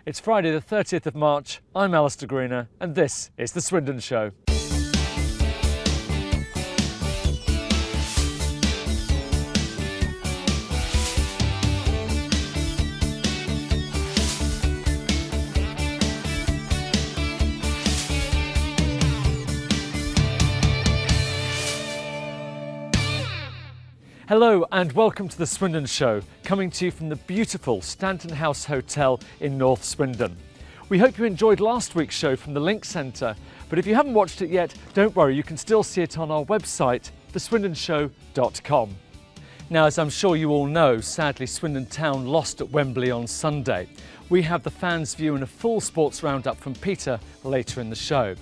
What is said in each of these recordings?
It's Friday the 30th of March, I'm Alistair Greener and this is The Swindon Show. Hello and welcome to The Swindon Show, coming to you from the beautiful Stanton House Hotel in North Swindon. We hope you enjoyed last week's show from the Link Centre, but if you haven't watched it yet, don't worry, you can still see it on our website, theswindonshow.com. Now, as I'm sure you all know, sadly Swindon Town lost at Wembley on Sunday. We have the fans' view and a full sports roundup from Peter later in the show.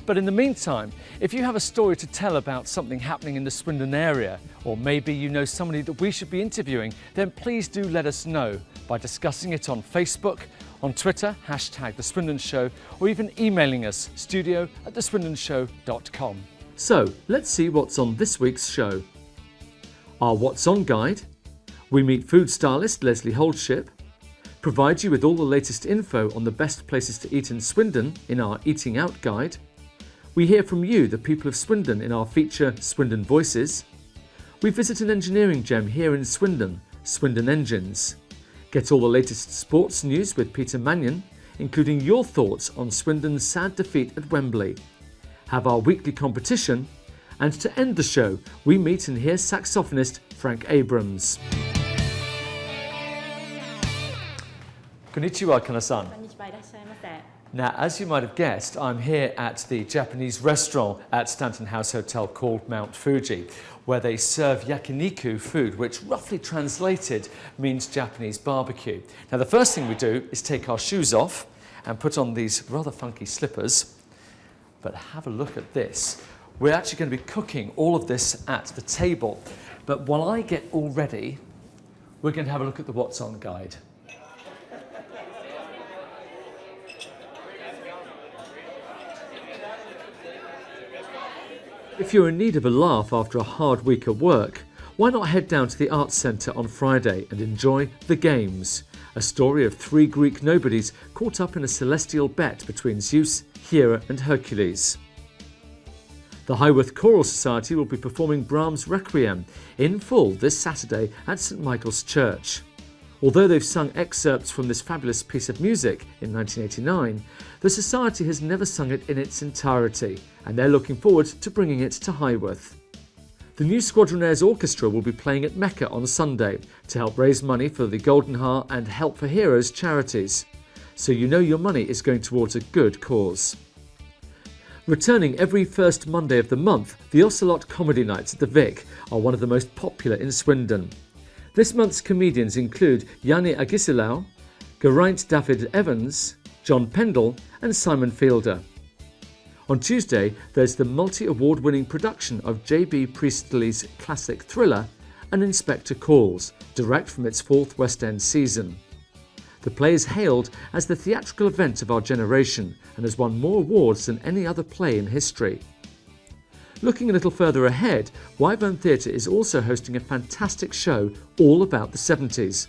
But in the meantime, if you have a story to tell about something happening in the Swindon area, or maybe you know somebody that we should be interviewing, then please do let us know by discussing it on Facebook, on Twitter, #The Swindon Show, or even emailing us, studio@theswindonshow.com. So, let's see what's on this week's show. Our What's On guide, we meet food stylist Lesley Holdship, provide you with all the latest info on the best places to eat in Swindon in our Eating Out guide, we hear from you, the people of Swindon, in our feature Swindon Voices. We visit an engineering gem here in Swindon, Swindon Engines. Get all the latest sports news with Peter Mannion, including your thoughts on Swindon's sad defeat at Wembley. Have our weekly competition, and to end the show, we meet and hear saxophonist Frank Abrams. Konnichiwa, Kana-san. Now, as you might have guessed, I'm here at the Japanese restaurant at Stanton House Hotel called Mount Fuji, where they serve Yakiniku food, which roughly translated means Japanese barbecue. Now, the first thing we do is take our shoes off and put on these rather funky slippers. But have a look at this. We're actually going to be cooking all of this at the table. But while I get all ready, we're going to have a look at the What's On guide. If you're in need of a laugh after a hard week at work, why not head down to the Arts Centre on Friday and enjoy The Games, a story of three Greek nobodies caught up in a celestial bet between Zeus, Hera and Hercules. The Highworth Choral Society will be performing Brahms' Requiem in full this Saturday at St Michael's Church. Although they've sung excerpts from this fabulous piece of music in 1989, the Society has never sung it in its entirety, and they're looking forward to bringing it to Highworth. The New Squadronaires Orchestra will be playing at Mecca on Sunday to help raise money for the Golden Heart and Help for Heroes charities, so you know your money is going towards a good cause. Returning every first Monday of the month, the Ocelot Comedy Nights at the Vic are one of the most popular in Swindon. This month's comedians include Yanni Agisilau, Geraint David Evans, John Pendle and Simon Fielder. On Tuesday, there's the multi-award-winning production of J.B. Priestley's classic thriller, An Inspector Calls, direct from its fourth West End season. The play is hailed as the theatrical event of our generation and has won more awards than any other play in history. Looking a little further ahead, Wyvern Theatre is also hosting a fantastic show all about the 70s.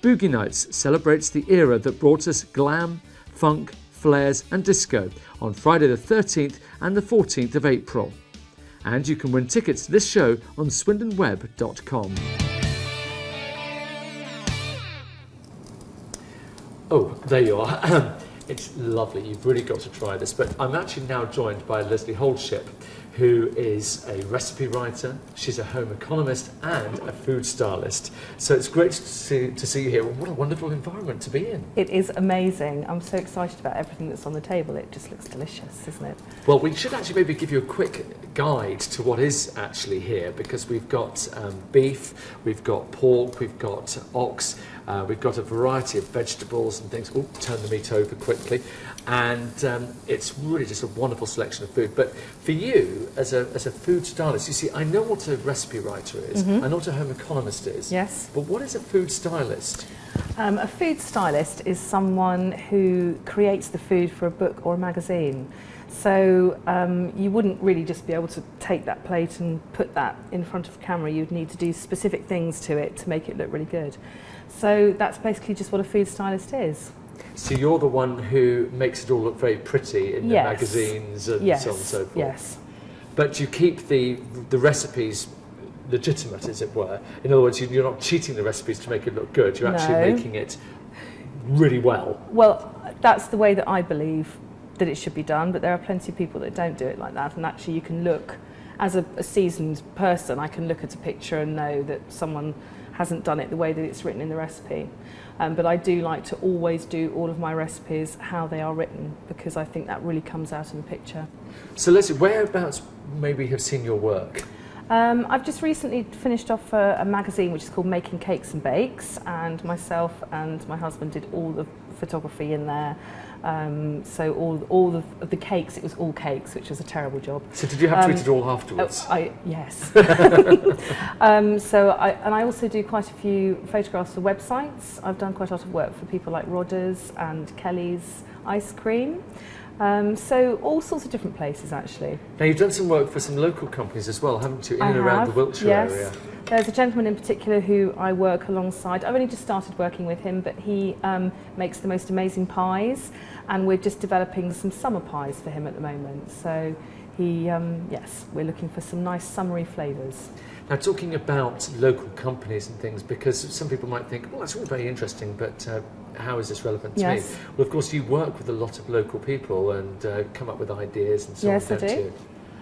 Boogie Nights celebrates the era that brought us glam, funk, flares and disco on Friday the 13th and the 14th of April. And you can win tickets to this show on swindonweb.com. Oh, there you are. It's lovely, you've really got to try this. But I'm actually now joined by Lesley Holdship, who is a recipe writer, she's a home economist and a food stylist. So it's great to see you here. What a wonderful environment to be in. It is amazing. I'm so excited about everything that's on the table. It just looks delicious, isn't it? Well, we should actually maybe give you a quick guide to what is actually here, because we've got beef, we've got pork, we've got ox, we've got a variety of vegetables and things. Oh, turn the meat over quickly. And it's really just a wonderful selection of food. But for you, as a food stylist, you see, I know what a recipe writer is, I know what a home economist is. Yes. But what is a food stylist? A food stylist is someone who creates the food for a book or a magazine. So you wouldn't really just be able to take that plate and put that in front of camera. You'd need to do specific things to it to make it look really good. So that's basically just what a food stylist is. So you're the one who makes it all look very pretty in the magazines and so on and so forth. Yes. But you keep the recipes legitimate, as it were. In other words, you're not cheating the recipes to make it look good. You're actually making it really well. Well, that's the way that I believe that it should be done, but there are plenty of people that don't do it like that, and actually you can look, as a seasoned person, I can look at a picture and know that someone hasn't done it the way that it's written in the recipe. But I do like to always do all of my recipes how they are written, because I think that really comes out in the picture. So Lesley, whereabouts maybe have seen your work? I've just recently finished off a magazine which is called Making Cakes and Bakes, and myself and my husband did all the photography in there. So all of the cakes, it was all cakes, which was a terrible job. So did you have to eat it all afterwards? Yes. And I also do quite a few photographs for websites. I've done quite a lot of work for people like Rodders and Kelly's Ice Cream. So all sorts of different places, actually. Now you've done some work for some local companies as well, haven't you, in and around the Wiltshire area? There's a gentleman in particular who I work alongside. I've only just started working with him, but he makes the most amazing pies, and we're just developing some summer pies for him at the moment. So we're looking for some nice summery flavours. Now, talking about local companies and things, because some people might think, well, that's all very interesting, but how is this relevant to me? Well, of course, you work with a lot of local people and come up with ideas and so on, don't you?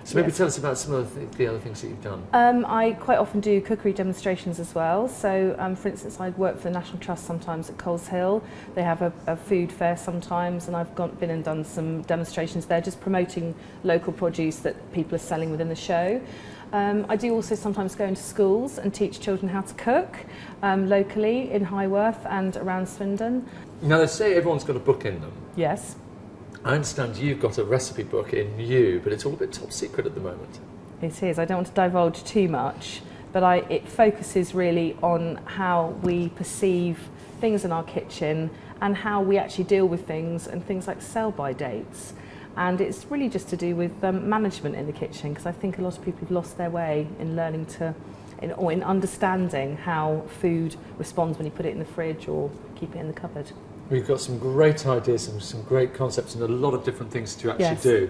So maybe tell us about some of the other things that you've done. I quite often do cookery demonstrations as well. So, for instance, I work for the National Trust sometimes at Coles Hill. They have a food fair sometimes, and I've been and done some demonstrations there, just promoting local produce that people are selling within the show. I do also sometimes go into schools and teach children how to cook locally in Highworth and around Swindon. Now, they say everyone's got a book in them. Yes. I understand you've got a recipe book in you, but it's all a bit top secret at the moment. It is. I don't want to divulge too much, but it focuses really on how we perceive things in our kitchen and how we actually deal with things, and things like sell-by dates. And it's really just to do with management in the kitchen, because I think a lot of people have lost their way in learning in understanding how food responds when you put it in the fridge or keep it in the cupboard. We've got some great ideas and some great concepts and a lot of different things to actually do.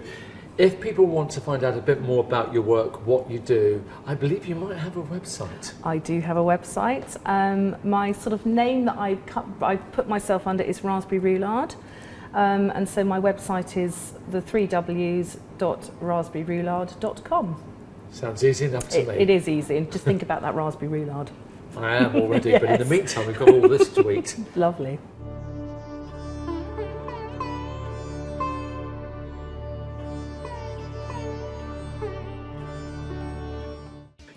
If people want to find out a bit more about your work, what you do, I believe you might have a website. I do have a website. My sort of name that I put myself under is Raspberry Roulade. And so my website is the 3ws.raspberryroulade.com. Sounds easy enough to me. It is easy, and just think about that raspberry roulade. I am already, but in the meantime we've got all this to eat. Lovely.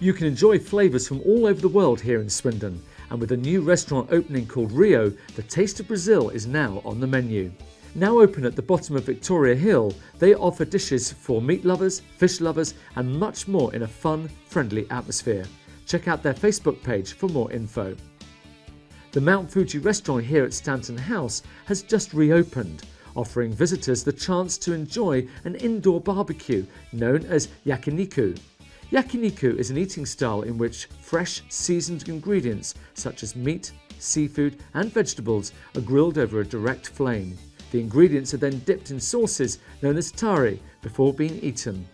You can enjoy flavours from all over the world here in Swindon, and with a new restaurant opening called Rio, the Taste of Brazil is now on the menu. Now open at the bottom of Victoria Hill, they offer dishes for meat lovers, fish lovers and much more in a fun, friendly atmosphere. Check out their Facebook page for more info. The Mount Fuji restaurant here at Stanton House has just reopened, offering visitors the chance to enjoy an indoor barbecue known as Yakiniku. Yakiniku is an eating style in which fresh, seasoned ingredients such as meat, seafood and vegetables are grilled over a direct flame. The ingredients are then dipped in sauces known as tari before being eaten.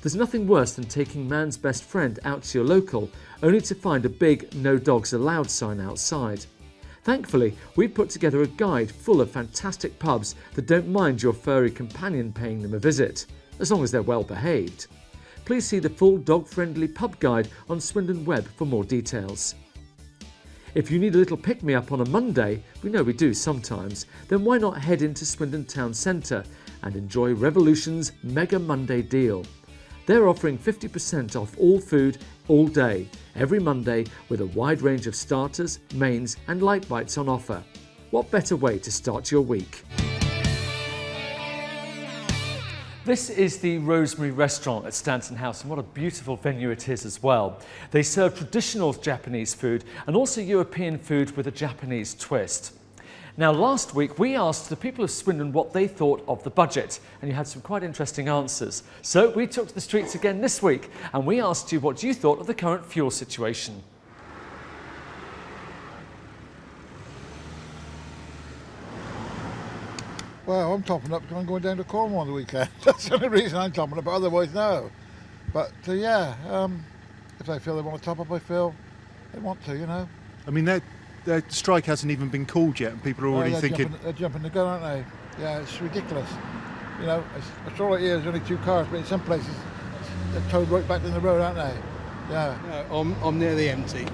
There's nothing worse than taking man's best friend out to your local, only to find a big "No Dogs Allowed" sign outside. Thankfully, we've put together a guide full of fantastic pubs that don't mind your furry companion paying them a visit, as long as they're well behaved. Please see the full dog-friendly pub guide on Swindon Web for more details. If you need a little pick-me-up on a Monday, we know we do sometimes, then why not head into Swindon Town Centre and enjoy Revolution's Mega Monday deal. They're offering 50% off all food all day, every Monday, with a wide range of starters, mains and light bites on offer. What better way to start your week? This is the Rosemary restaurant at Stanton House, and what a beautiful venue it is as well. They serve traditional Japanese food and also European food with a Japanese twist. Now, last week we asked the people of Swindon what they thought of the budget, and you had some quite interesting answers. So we took to the streets again this week and we asked you what you thought of the current fuel situation. Well, I'm topping up because I'm going down to Cornwall on the weekend. That's the only reason I'm topping up, but otherwise no. But if they feel they want to top up, I feel they want to, you know. I mean, their strike hasn't even been called yet, and people are already thinking... They're jumping the gun, aren't they? Yeah, it's ridiculous. You know, it's all it is, there's only 2 cars, but in some places they're towed right back in the road, aren't they? Yeah. No, I'm nearly empty.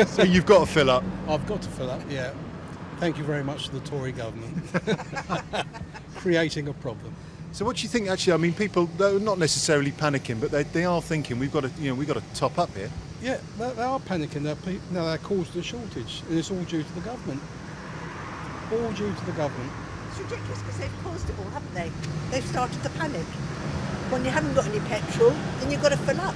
So you've got to fill up? I've got to fill up, yeah. Thank you very much to the Tory government. Creating a problem. So what do you think, actually? I mean, people, they're not necessarily panicking, but they are thinking we've got to top up here. Yeah, they are panicking. They're caused the shortage, and it's all due to the government. All due to the government. It's ridiculous because they've caused it all, haven't they? They've started the panic. When you haven't got any petrol, then you've got to fill up.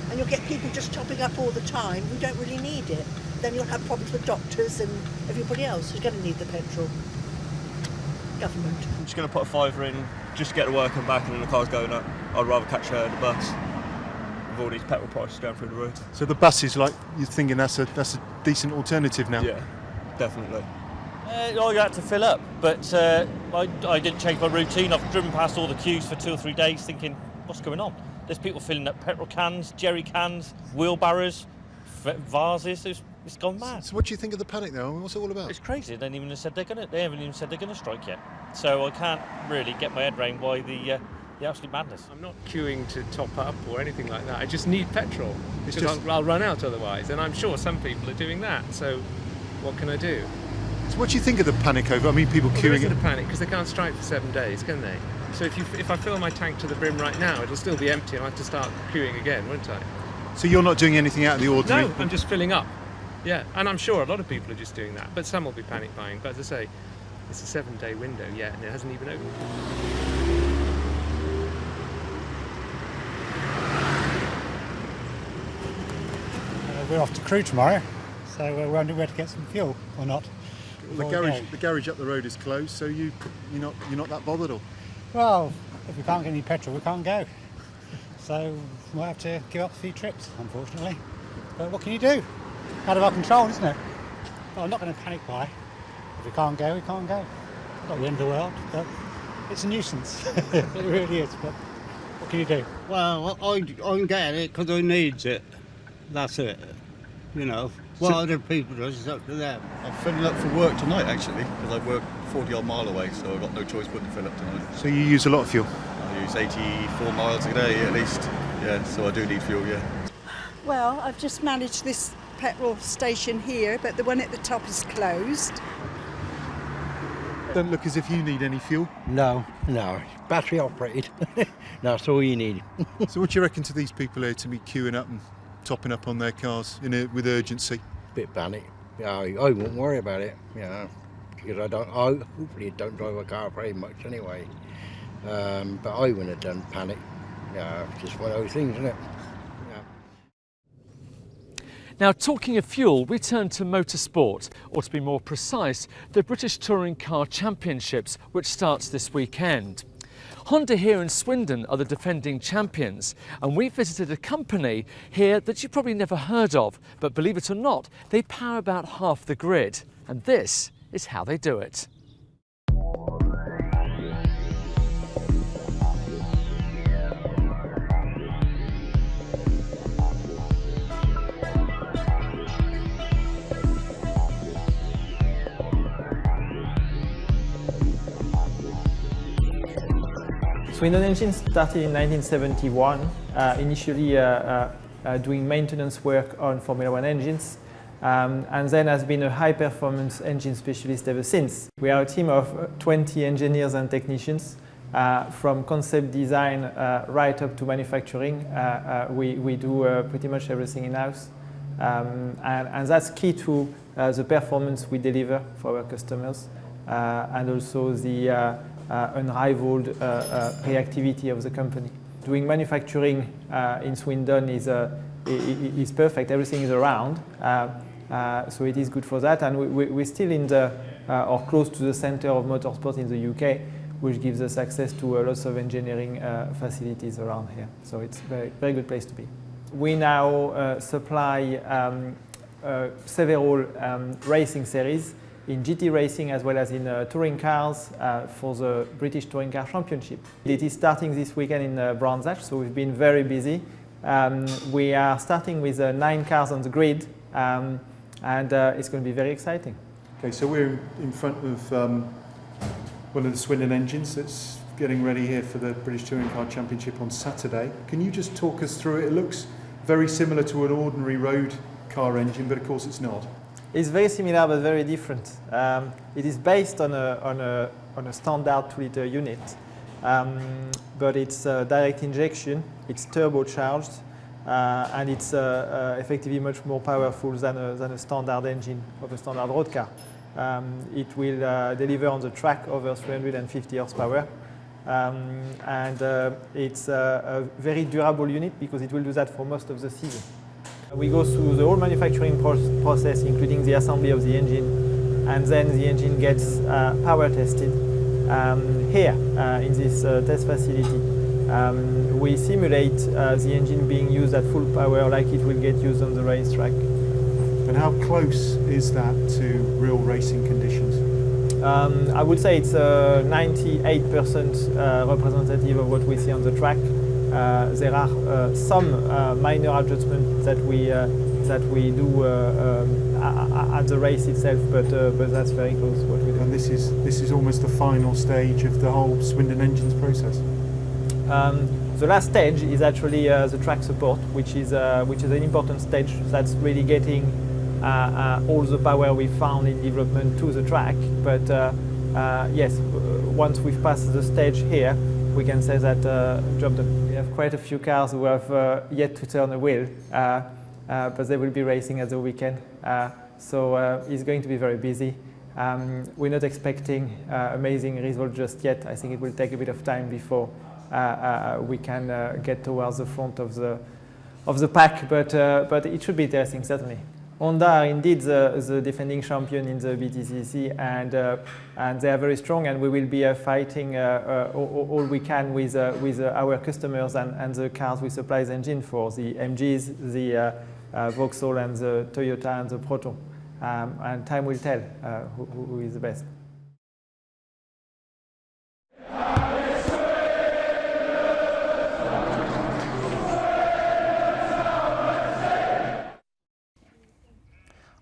And you'll get people just topping up all the time who don't really need it. Then you'll have problems with doctors and everybody else who's going to need the petrol. Government. I'm just going to put a £5 in just to get to work and back, and then the car's going up. I'd rather catch the bus with all these petrol prices going through the roof. So the bus is like, you're thinking that's a decent alternative now? Yeah, definitely. I had to fill up, but I didn't change my routine. I've driven past all the queues for 2 or 3 days thinking, what's going on? There's people filling up petrol cans, jerry cans, wheelbarrows, vases. It's gone mad. So what do you think of the panic though? I mean, what's it all about? It's crazy. They haven't even said they're going to strike yet. So I can't really get my head around why the absolute madness. I'm not queuing to top up or anything like that. I just need petrol because I'll run out otherwise. And I'm sure some people are doing that. So what can I do? So what do you think of the panic over? I mean, people queuing. There isn't a panic because they can't strike for 7 days, can they? So if I fill my tank to the brim right now, it'll still be empty and I'll have to start queuing again, won't I? So you're not doing anything out of the ordinary? No, I'm just filling up. Yeah, and I'm sure a lot of people are just doing that, but some will be panic buying. But as I say, it's a 7-day window yet, and it hasn't even opened. We're off to Crewe tomorrow, so we're wondering where to get some fuel or not. Well, the garage up the road is closed, so you're not that bothered, or? Well, if we can't get any petrol, we can't go. So we'll have to give up a few trips, unfortunately. But what can you do? Out of our control, isn't it? Well, I'm not going to panic buy. If we can't go, we can't go. Not the end of the world, but it's a nuisance. It really is, but what can you do? Well, I'm getting it because I need it. That's it. You know, what other people do is up to them. I'm filling up for work tonight, actually, because I work 40-odd mile away, so I've got no choice but to fill up tonight. So you use a lot of fuel? I use 84 miles a day, at least. Yeah, so I do need fuel, yeah. Well, I've just managed this petrol station here, but the one at the top is closed. Don't look as if you need any fuel. No, battery operated. That's all you need. So what do you reckon to these people here to be queuing up and topping up on their cars with urgency? Bit panic. Yeah, I won't worry about it. Because I hopefully don't drive a car very much anyway. But I wouldn't have done panic. It's just one of those things, isn't it? Now, talking of fuel, we turn to motorsport, or to be more precise, the British Touring Car Championships, which starts this weekend. Honda here in Swindon are the defending champions, and we visited a company here that you probably never heard of, but believe it or not, they power about half the grid, and this is how they do it. Swindon Engines started in 1971, initially doing maintenance work on Formula One engines, and then has been a high-performance engine specialist ever since. We are a team of 20 engineers and technicians, from concept design right up to manufacturing. We do pretty much everything in-house, and that's key to the performance we deliver for our customers, and also the unrivaled reactivity of the company. Doing manufacturing in Swindon is perfect. Everything is around, so it is good for that. And we're still in the or close to the center of motorsport in the UK, which gives us access to lots of engineering facilities around here. So it's a very, very good place to be. We now supply several racing series, in GT racing as well as in touring cars for the British Touring Car Championship. It is starting this weekend in Branzach, so we've been very busy. We are starting with 9 cars on the grid, and it's going to be very exciting. Okay, so we're in front of one of the Swindon Engines that's getting ready here for the British Touring Car Championship on Saturday. Can you just talk us through it? It looks very similar to an ordinary road car engine, but of course it's not. It's very similar but very different. It is based on a standard 2-litre unit, but it's direct injection, it's turbocharged, and it's effectively much more powerful than a standard engine of a standard road car. It will deliver on the track over 350 horsepower, and it's a very durable unit because it will do that for most of the season. We go through the whole manufacturing process, including the assembly of the engine, and then the engine gets power tested here in this test facility. We simulate the engine being used at full power like it will get used on the racetrack. And how close is that to real racing conditions? I would say it's 98% representative of what we see on the track. There are some minor adjustments that we do at the race itself, but that's very close to what we do. And this is almost the final stage of the whole Swindon Engines process. The last stage is actually the track support, which is an important stage. That's really getting all the power we found in development to the track. But yes, once we've passed the stage here, we can say that job done. We have quite a few cars who have yet to turn a wheel, but they will be racing at the weekend. So it's going to be very busy. We're not expecting amazing results just yet. I think it will take a bit of time before we can get towards the front of the pack, but it should be interesting, certainly. Honda are indeed the defending champion in the BTCC, and they are very strong, and we will be fighting all we can with our customers and the cars we supply the engine for, the MGs, the Vauxhall and the Toyota and the Proton. And time will tell who is the best.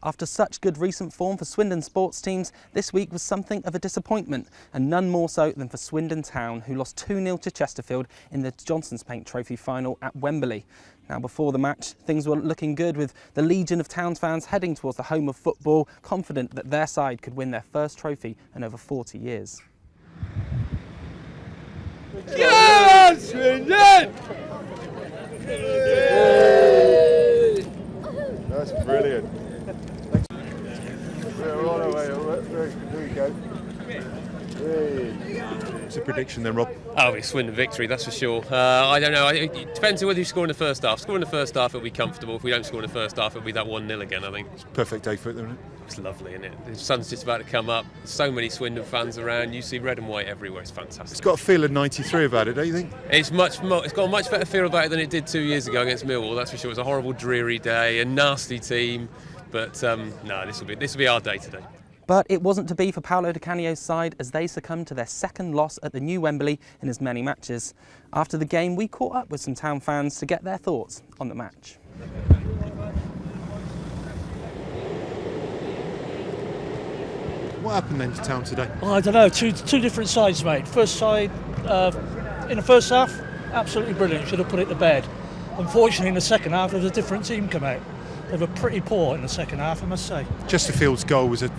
After such good recent form for Swindon Sports teams, this week was something of a disappointment, and none more so than for Swindon Town, who lost 2-0 to Chesterfield in the Johnson's Paint Trophy final at Wembley. Now, before the match, things were looking good, with the legion of Towns fans heading towards the home of football, confident that their side could win their first trophy in over 40 years. Come on, Swindon! That's brilliant. We're all the way. There we go. It's a prediction then, Rob. Oh, it's Swindon victory, that's for sure. I don't know. It depends on whether you score in the first half. Score in the first half, it'll be comfortable. If we don't score in the first half, it'll be that 1-0 again, I think. It's a perfect day for it, isn't it? It's lovely, isn't it? The sun's just about to come up. So many Swindon fans around. You see red and white everywhere. It's fantastic. It's got a feel of 93 about it, don't you think? It's got a much better feel about it than it did 2 years ago against Millwall, that's for sure. It was a horrible, dreary day, a nasty team. But no, this will be our day today. But it wasn't to be for Paolo Di Canio's side, as they succumbed to their second loss at the new Wembley in as many matches. After the game, we caught up with some Town fans to get their thoughts on the match. What happened then to Town today? I don't know, two different sides, mate. First side, in the first half, absolutely brilliant, should have put it to bed. Unfortunately, in the second half, there was a different team come out. They were pretty poor in the second half, I must say. Chesterfield's goal was a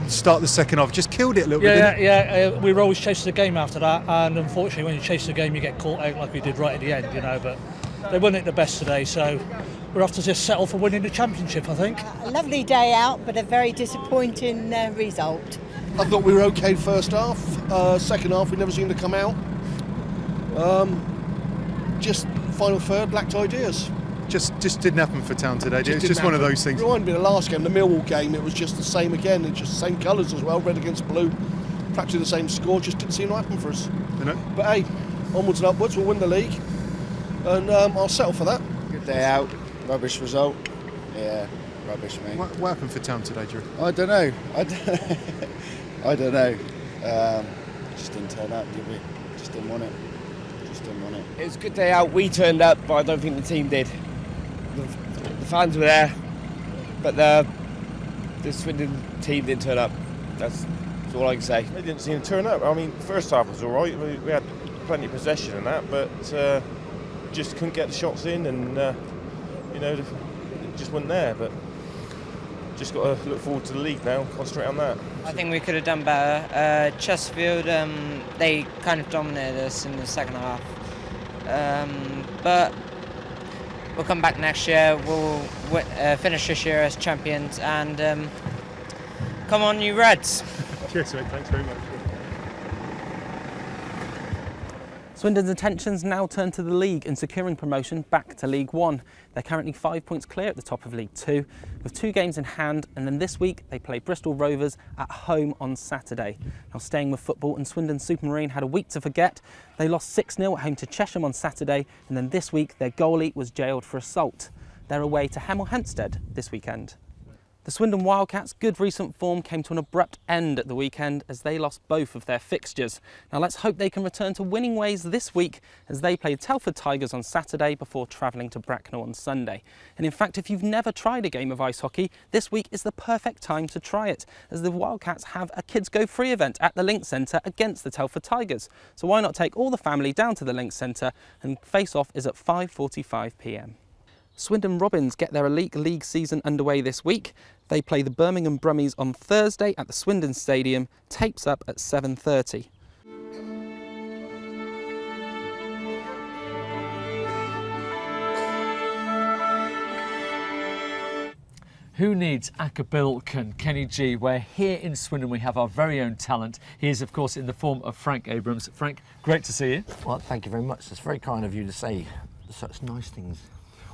start of the second half, just killed it a little bit. Yeah, we were always chasing the game after that, and unfortunately when you chase the game you get caught out like we did right at the end, you know, but they weren't at the best today, so we'll have to just settle for winning the championship, I think. A lovely day out, but a very disappointing result. I thought we were okay first half. Second half we never seemed to come out. Just final third lacked ideas. Just didn't happen for Town today. It's just one of those things. It reminded me of the last game, the Millwall game. It was just the same again. It's just the same colours as well, red against blue. Practically the same score. Just didn't seem to happen for us. But hey, onwards and upwards. We'll win the league, and I'll settle for that. Good day out. Rubbish result. Yeah, rubbish, mate. What happened for Town today, Drew? I don't know. I don't know. Just didn't turn up, did we? Just didn't want it. It was a good day out. We turned up, but I don't think the team did. The fans were there, but the Swindon team didn't turn up. That's all I can say. They didn't seem to turn up. I mean, the first half was all right. We had plenty of possession and that, but just couldn't get the shots in, and it just wasn't there. But just got to look forward to the league now. Concentrate on that. I think we could have done better. Chesterfield, they kind of dominated us in the second half. But we'll come back next year. We'll finish this year as champions, and come on, you Reds. Cheers, mate. Thanks very much. Swindon's attentions now turn to the league and securing promotion back to League One. They're currently 5 points clear at the top of League Two, with 2 games in hand, and then this week they play Bristol Rovers at home on Saturday. Now, staying with football, and Swindon Supermarine had a week to forget. They lost 6-0 at home to Chesham on Saturday, and then this week their goalie was jailed for assault. They're away to Hemel Hempstead this weekend. The Swindon Wildcats' good recent form came to an abrupt end at the weekend as they lost both of their fixtures. Now let's hope they can return to winning ways this week as they play Telford Tigers on Saturday before travelling to Bracknell on Sunday. And in fact, if you've never tried a game of ice hockey, this week is the perfect time to try it, as the Wildcats have a Kids Go Free event at the Link Centre against the Telford Tigers. So why not take all the family down to the Link Centre, and face-off is at 5:45 p.m. Swindon Robins get their Elite League season underway this week. They play the Birmingham Brummies on Thursday at the Swindon Stadium. Tapes up at 7:30. Who needs Akabilk and Kenny G? Where here in Swindon we have our very own talent. He is, of course, in the form of Frank Abrams. Frank, great to see you. Well, thank you very much. It's very kind of you to say such nice things.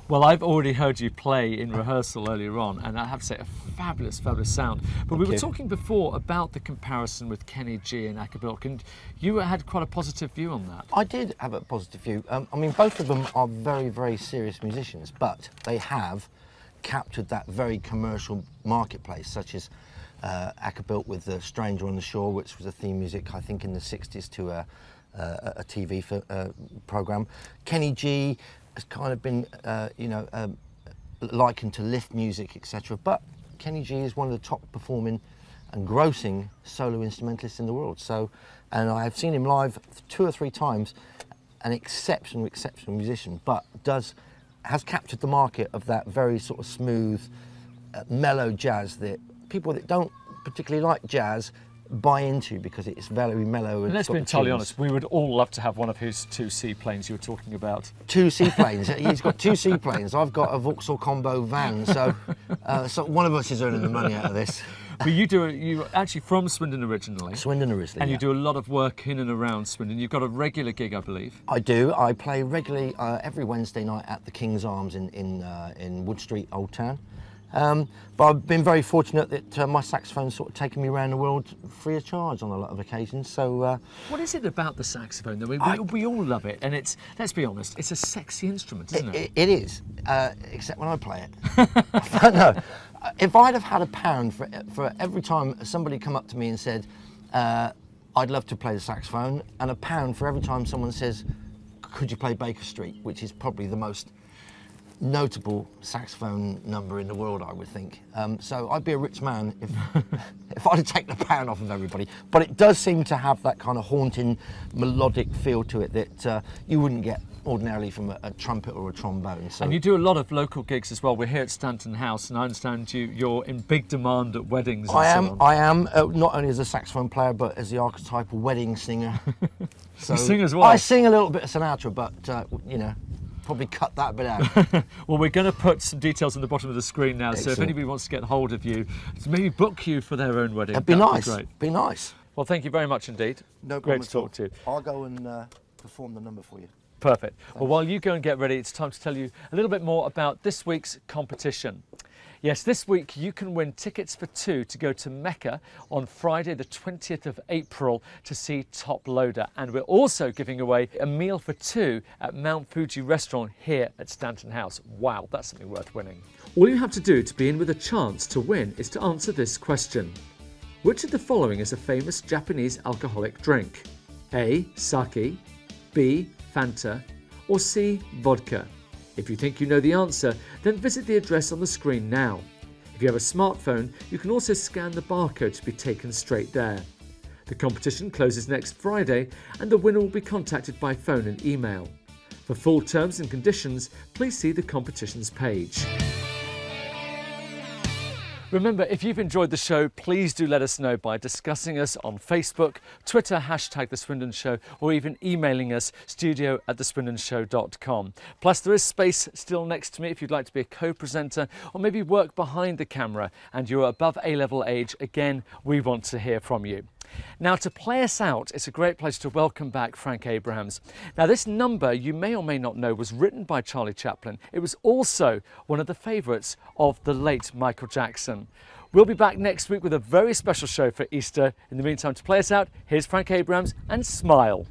Well, I've already heard you play in rehearsal earlier on, and I have to say, a fabulous, fabulous sound. But we were talking before about the comparison with Kenny G and Akabilk, and you had quite a positive view on that. I did have a positive view. I mean, both of them are very, very serious musicians, but they have captured that very commercial marketplace, such as Akabilk with The Stranger on the Shore, which was a theme music, I think, in the 60s to a TV programme. Kenny G has kind of been, likened to lift music, etc. But Kenny G is one of the top performing and grossing solo instrumentalists in the world. So, and I have seen him live 2 or 3 times, an exceptional musician, but has captured the market of that very sort of smooth, mellow jazz that people that don't particularly like jazz buy into, because it's very mellow. And let's be entirely honest, we would all love to have one of his 2 seaplanes you were talking about. 2 seaplanes. He's got 2 seaplanes. I've got a Vauxhall Combo van, so one of us is earning the money out of this. But you're actually from Swindon originally. Swindon originally, and you do a lot of work in and around Swindon. You've got a regular gig, I believe. I do. I play regularly every Wednesday night at the King's Arms in Wood Street, Old Town. But I've been very fortunate that my saxophone's sort of taken me around the world free of charge on a lot of occasions. So, what is it about the saxophone though? We all love it, and it's, let's be honest, it's a sexy instrument, isn't it? It is, except when I play it. No, if I'd have had £1 for every time somebody come up to me and said, I'd love to play the saxophone, and £1 for every time someone says, could you play Baker Street, which is probably the most notable saxophone number in the world, I would think. So I'd be a rich man if I'd have taken £1 off of everybody. But it does seem to have that kind of haunting, melodic feel to it that you wouldn't get ordinarily from a trumpet or a trombone. So. And you do a lot of local gigs as well. We're here at Stanton House, and I understand you're in big demand at weddings. I am not only as a saxophone player, but as the archetypal wedding singer. So you sing as well? I sing a little bit of Sinatra, but probably cut that bit out. Well, we're going to put some details on the bottom of the screen now. Excellent. So if anybody wants to get hold of you, maybe book you for their own wedding. That'd be nice. Be great. Be nice. Well, thank you very much indeed. No Great problem to talk to you. I'll go and perform the number for you. Perfect. Well, while you go and get ready, it's time to tell you a little bit more about this week's competition. Yes, this week you can win tickets for 2 to go to Mecca on Friday the 20th of April to see Top Loader. And we're also giving away a meal for 2 at Mount Fuji restaurant here at Stanton House. Wow, that's something worth winning. All you have to do to be in with a chance to win is to answer this question. Which of the following is a famous Japanese alcoholic drink? A. Sake, B. Fanta, or C. Vodka? If you think you know the answer, then visit the address on the screen now. If you have a smartphone, you can also scan the barcode to be taken straight there. The competition closes next Friday and the winner will be contacted by phone and email. For full terms and conditions, please see the competitions page. Remember, if you've enjoyed the show, please do let us know by discussing us on Facebook, Twitter, hashtag The Swindon Show, or even emailing us, studio@theswindonshow.com. Plus, there is space still next to me if you'd like to be a co-presenter or maybe work behind the camera and you're above A-level age. Again, we want to hear from you. Now, to play us out, it's a great place to welcome back Frank Abrams. Now, this number, you may or may not know, was written by Charlie Chaplin. It was also one of the favourites of the late Michael Jackson. We'll be back next week with a very special show for Easter. In the meantime, to play us out, here's Frank Abrams and Smile.